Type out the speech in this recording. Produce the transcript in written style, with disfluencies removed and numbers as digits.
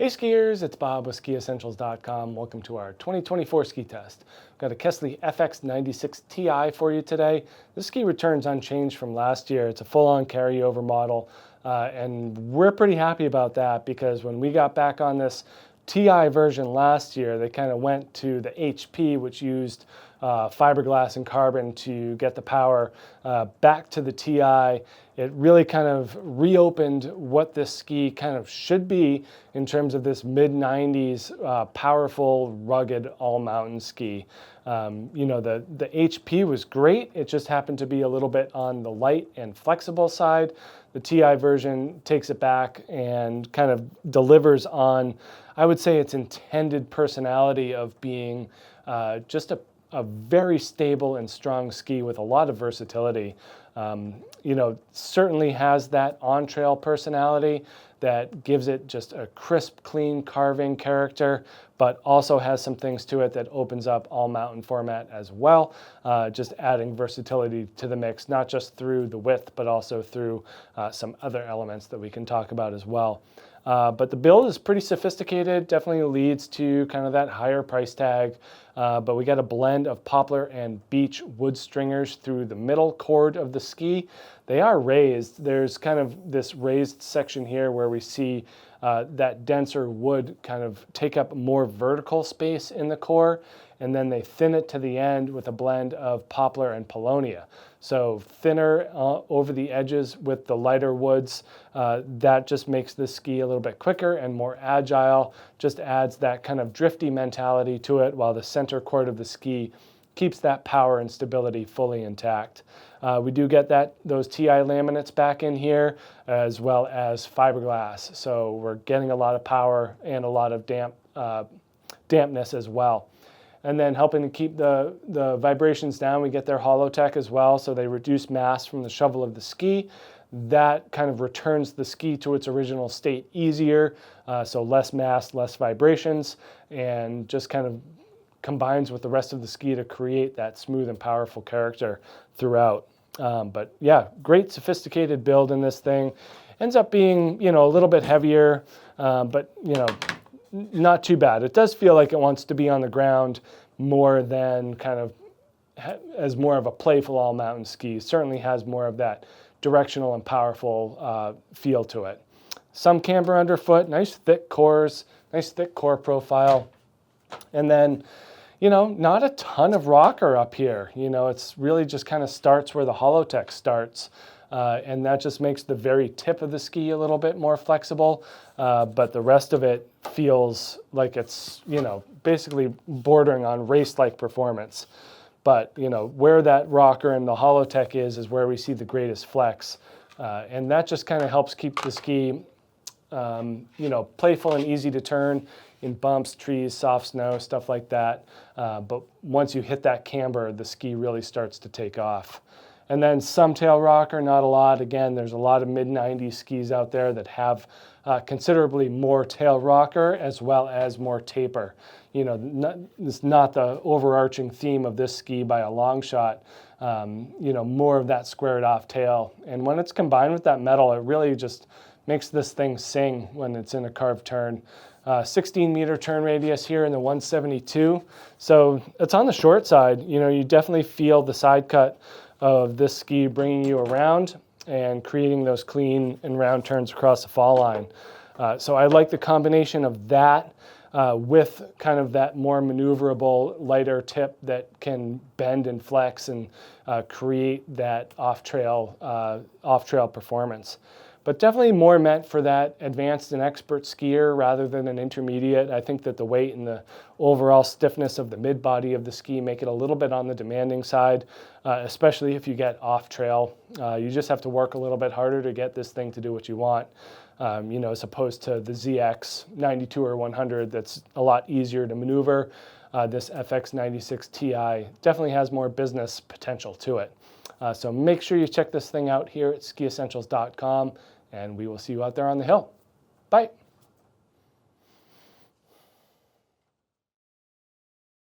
Hey skiers, it's Bob with Skiessentials.com. Welcome to our 2024 ski test. We've got a Kastle FX 96 Ti for you today. This ski returns unchanged from last year. It's a full-on carryover model, and we're pretty happy about that because when we got back on this Ti version last year, they kind of went to the HP, which used fiberglass and carbon to get the power back to the Ti. It really kind of reopened what this ski kind of should be in terms of this mid-90s powerful, rugged, all-mountain ski. The HP was great. It just happened to be a little bit on the light and flexible side. The Ti version takes it back and kind of delivers on, I would say, its intended personality of being just a very stable and strong ski with a lot of versatility. Certainly has that on-trail personality that gives it just a crisp, clean carving character, but also has some things to it that opens up all mountain format as well, just adding versatility to the mix, not just through the width, but also through some other elements that we can talk about as well. But the build is pretty sophisticated, definitely leads to kind of that higher price tag, but we got a blend of poplar and beech wood stringers through the middle chord of the ski. They are raised. There's kind of this raised section here where we see that denser wood kind of take up more vertical space in the core, and then they thin it to the end with a blend of poplar and paulownia. So thinner over the edges with the lighter woods. That just makes the ski a little bit quicker and more agile, just adds that kind of drifty mentality to it, while the center chord of the ski keeps that power and stability fully intact. We do get those Ti laminates back in here, as well as fiberglass. So we're getting a lot of power and a lot of dampness as well. And then helping to keep the vibrations down, we get their Holotech as well, so they reduce mass from the shovel of the ski. That kind of returns the ski to its original state easier, so less mass, less vibrations, and just kind of combines with the rest of the ski to create that smooth and powerful character throughout. But yeah, great sophisticated build in this thing. Ends up being, a little bit heavier, but not too bad. It does feel like it wants to be on the ground more than kind of as more of a playful all-mountain ski. Certainly has more of that directional and powerful feel to it. Some camber underfoot, nice thick cores, nice thick core profile. And then, not a ton of rocker up here. It's really just kind of starts where the Holotech starts. And that just makes the very tip of the ski a little bit more flexible, but the rest of it feels like it's, basically bordering on race-like performance. But, where that rocker and the Holotech is where we see the greatest flex. And that just kind of helps keep the ski, playful and easy to turn in bumps, trees, soft snow, stuff like that. But once you hit that camber, the ski really starts to take off. And then some tail rocker, not a lot. Again, there's a lot of mid-90s skis out there that have considerably more tail rocker as well as more taper. It's not the overarching theme of this ski by a long shot. More of that squared off tail. And when it's combined with that metal, it really just makes this thing sing when it's in a carved turn. 16-meter turn radius here in the 172. So it's on the short side. You definitely feel the side cut of this ski bringing you around and creating those clean and round turns across the fall line. So I like the combination of that with kind of that more maneuverable, lighter tip that can bend and flex and create that off-trail performance. But definitely more meant for that advanced and expert skier rather than an intermediate. I think that the weight and the overall stiffness of the mid-body of the ski make it a little bit on the demanding side, especially if you get off-trail. You just have to work a little bit harder to get this thing to do what you want, as opposed to the ZX 92 or 100 that's a lot easier to maneuver. This FX 96 Ti definitely has more business potential to it. So make sure you check this thing out here at Skiessentials.com, and we will see you out there on the hill. Bye.